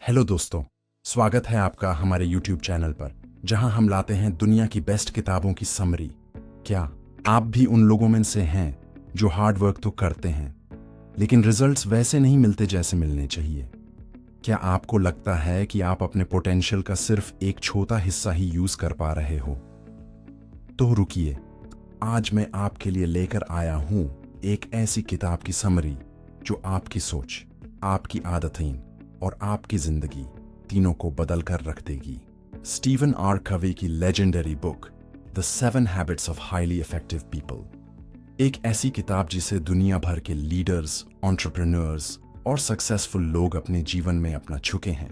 Hello दोस्तों, स्वागत है आपका हमारे YouTube चैनल पर जहां हम लाते हैं दुनिया की बेस्ट किताबों की समरी। क्या आप भी उन लोगों में से हैं जो हार्ड वर्क तो करते हैं लेकिन रिजल्ट्स वैसे नहीं मिलते जैसे मिलने चाहिए? क्या आपको लगता है कि आप अपने पोटेंशियल का सिर्फ एक छोटा हिस्सा ही यूज कर पा रहे हो? तो रुकिए, आज मैं आपके लिए लेकर आया हूं एक ऐसी किताब की समरी जो आपकी सोच, आपकी आदतें और आपकी जिंदगी तीनों को बदल कर रख देगी। स्टीवन आर कवी की legendary book the 7 habits of highly effective people, एक ऐसी किताब जिसे दुनिया भर के लीडर्स, एंटरप्रेन्योर्स और सक्सेसफुल लोग अपने जीवन में अपना चुके हैं।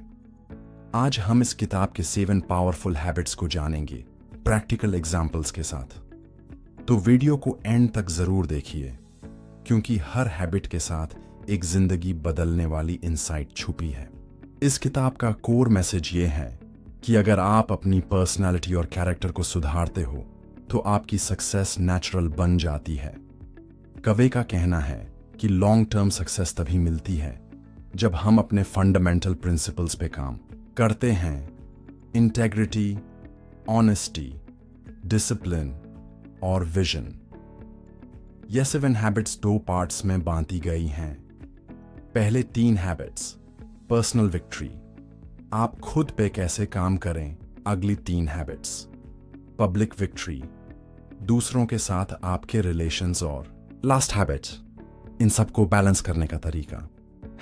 आज हम इस किताब के 7 पावरफुल हैबिट्स को जानेंगे प्रैक्टिकल एग्जाम्पल्स के साथ। तो वीडियो को एंड तक जरूर देखिए क्योंकि हर हैबिट के साथ एक जिंदगी बदलने वाली इंसाइट छुपी है। इस किताब का कोर मैसेज ये है कि अगर आप अपनी पर्सनालिटी और कैरेक्टर को सुधारते हो तो आपकी सक्सेस नेचुरल बन जाती है। कवे का कहना है कि लॉन्ग टर्म सक्सेस तभी मिलती है जब हम अपने फंडामेंटल प्रिंसिपल्स पे काम करते हैं। इंटेग्रिटी, ऑनेस्टी, डिसिप्लिन और विजन। ये 7 हैबिट्स 2 पार्ट्स में बांटी गई हैं। पहले 3 हैबिट्स, पर्सनल विक्ट्री, आप खुद पे कैसे काम करें। अगली 3 हैबिट्स, पब्लिक विक्ट्री, दूसरों के साथ आपके रिलेशंस, और लास्ट हैबिट, इन सबको बैलेंस करने का तरीका।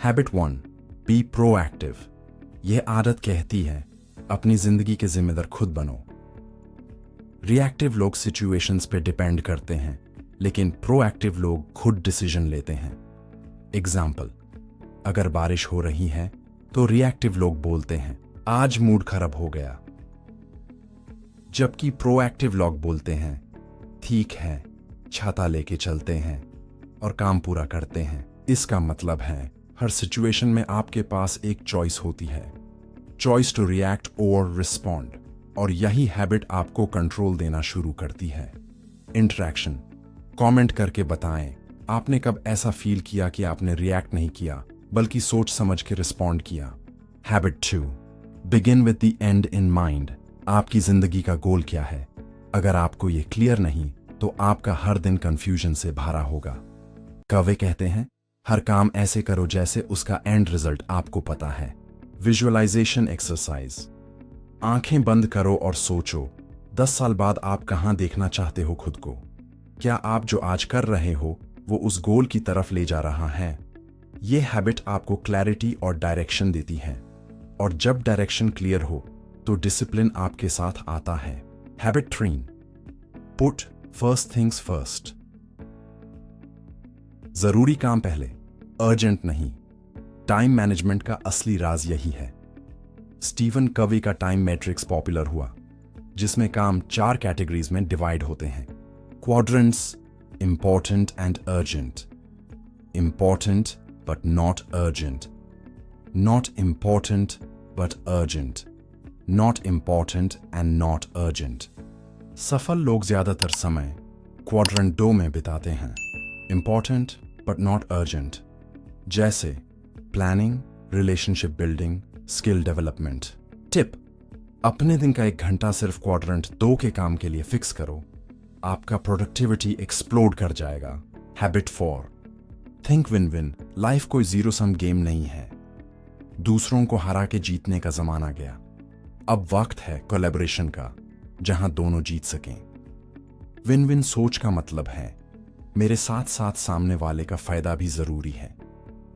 Habit 1, be proactive. यह आदत कहती है अपनी जिंदगी के जिम्मेदार खुद बनो। रिएक्टिव लोग सिचुएशंस पे डिपेंड करते हैं लेकिन प्रोएक्टिव लोग खुद डिसीजन लेते हैं। एग्जाम्पल, अगर बारिश हो रही है तो रिएक्टिव लोग बोलते हैं आज मूड खराब हो गया, जबकि प्रोएक्टिव लोग बोलते हैं ठीक है, छाता लेके चलते हैं और काम पूरा करते हैं। इसका मतलब है हर सिचुएशन में आपके पास एक चॉइस होती है, चॉइस टू रिएक्ट और रिस्पॉन्ड, और यही हैबिट आपको कंट्रोल देना शुरू करती है। इंटरेक्शन, कमेंट करके बताएं आपने कब ऐसा फील किया कि आपने रिएक्ट नहीं किया बल्कि सोच समझ के रिस्पॉन्ड किया। Habit 2, begin with the and in mind. आपकी जिंदगी का गोल क्या है? अगर आपको ये क्लियर नहीं तो आपका हर दिन कंफ्यूजन से भरा होगा। कवे कहते हैं हर काम ऐसे करो जैसे उसका एंड रिजल्ट आपको पता है। विजुअलाइजेशन एक्सरसाइज, आंखें बंद करो और सोचो 10 साल बाद आप कहां देखना चाहते हो खुद को। क्या आप जो आज कर रहे हो वो उस गोल की तरफ ले जा रहा है? यह हैबिट आपको क्लैरिटी और डायरेक्शन देती है, और जब डायरेक्शन क्लियर हो तो डिसिप्लिन आपके साथ आता है। Habit 3, put first things first. जरूरी काम पहले, अर्जेंट नहीं। टाइम मैनेजमेंट का असली राज यही है। स्टीवन कवी का टाइम मैट्रिक्स पॉपुलर हुआ जिसमें काम 4 कैटेगरीज में डिवाइड होते हैं। Quadrants, important and urgent, important but not urgent, not important but urgent, not important and not urgent। सफल लोग ज्यादातर समय क्वाड्रेंट 2 में बिताते हैं, इंपॉर्टेंट but not urgent, जैसे planning, relationship building, skill development. Tip, अपने दिन का 1 घंटा सिर्फ क्वाड्रेंट 2 के काम के लिए फिक्स करो, आपका प्रोडक्टिविटी एक्सप्लोड कर जाएगा। Habit 4, think win win. Life कोई जीरो सम गेम नहीं है। दूसरों को हरा के जीतने का जमाना गया, अब वक्त है कोलैबोरेशन का जहां दोनों जीत सकें। विन विन सोच का मतलब है मेरे साथ साथ सामने वाले का फायदा भी जरूरी है।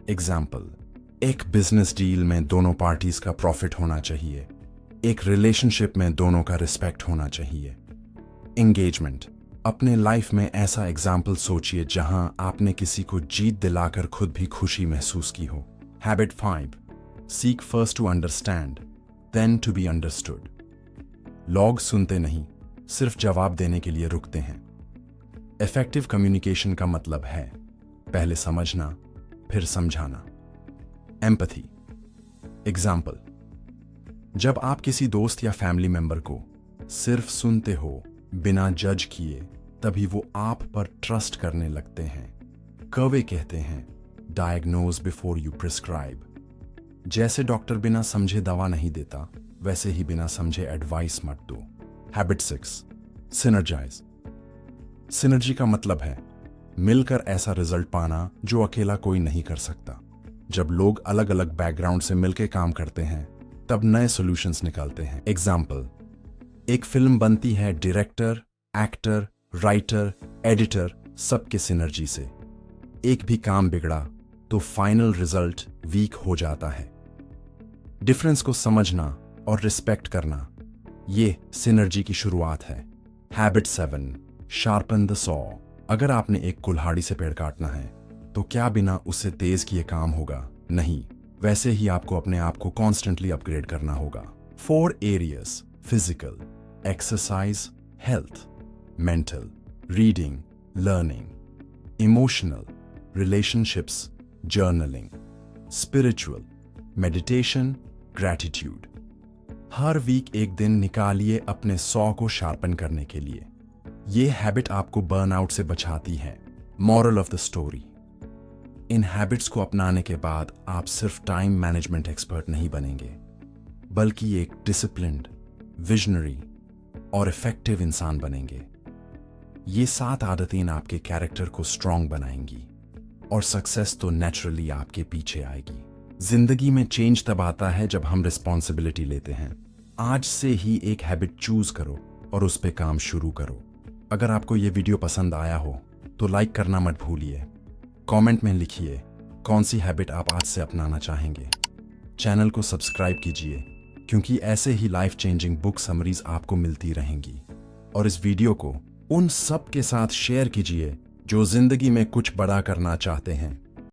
एग्जाम्पल, एक बिजनेस डील में दोनों पार्टीज का प्रॉफिट होना चाहिए, एक रिलेशनशिप में दोनों का रिस्पेक्ट होना चाहिए। एंगेजमेंट, अपने लाइफ में ऐसा एग्जाम्पल सोचिए जहां आपने किसी को जीत दिलाकर खुद भी खुशी महसूस की हो। Habit 5, seek first to understand then to be understood. लोग सुनते नहीं, सिर्फ जवाब देने के लिए रुकते हैं। इफेक्टिव कम्युनिकेशन का मतलब है पहले समझना फिर समझाना। एम्पैथी, एग्जाम्पल, जब आप किसी दोस्त या फैमिली मेंबर को सिर्फ सुनते हो बिना जज किए तभी वो आप पर ट्रस्ट करने लगते हैं। कवे कहते हैं डायग्नोज बिफोर यू प्रिस्क्राइब। जैसे डॉक्टर बिना समझे दवा नहीं देता, वैसे ही बिना समझे एडवाइस मत दो। Habit 6, synergise. सिनर्जी का मतलब है मिलकर ऐसा रिजल्ट पाना जो अकेला कोई नहीं कर सकता। जब लोग अलग अलग बैकग्राउंड से मिलकर काम करते हैं, तब नए सॉल्यूशंस निकलते हैं। एग्जाम्पल, एक फिल्म बनती है डायरेक्टर, एक्टर, राइटर, एडिटर सबके सिनर्जी से। एक भी काम बिगड़ा तो फाइनल रिजल्ट वीक हो जाता है। डिफरेंस को समझना और रिस्पेक्ट करना, ये सिनर्जी की शुरुआत है। Habit 7, sharpen the saw. अगर आपने एक कुल्हाड़ी से पेड़ काटना है, तो क्या बिना उससे तेज किए काम होगा? नहीं। वैसे ही आपको अपने आप को कॉन्स्टेंटली अपग्रेड करना होगा। 4 areas: physical, exercise, health, mental, reading, learning, emotional, relationships, journaling, spiritual, meditation, gratitude. हर वीक एक दिन निकालिए अपने 100 को शार्पन करने के लिए। ये हैबिट आपको बर्नआउट से बचाती है। Moral of the story: in habits को अपनाने के बाद आप सिर्फ टाइम मैनेजमेंट एक्सपर्ट नहीं बनेंगे, बल्कि एक डिसिप्लिन्ड, विजनरी और इफेक्टिव इंसान बनेंगे। ये 7 आदतें आपके कैरेक्टर को स्ट्रांग बनाएंगी और सक्सेस तो नेचुरली आपके पीछे आएगी। जिंदगी में चेंज तब आता है जब हम रिस्पॉन्सिबिलिटी लेते हैं। आज से ही एक हैबिट चूज करो और उस पर काम शुरू करो। अगर आपको ये वीडियो पसंद आया हो तो लाइक करना मत भूलिए। कमेंट में लिखिए कौन सी हैबिट आप आज से अपनाना चाहेंगे। चैनल को सब्सक्राइब कीजिए, क्योंकि ऐसे ही लाइफ चेंजिंग बुक समरीज आपको मिलती रहेंगी। और इस वीडियो को उन सब के साथ शेयर कीजिए जो जिंदगी में कुछ बड़ा करना चाहते हैं।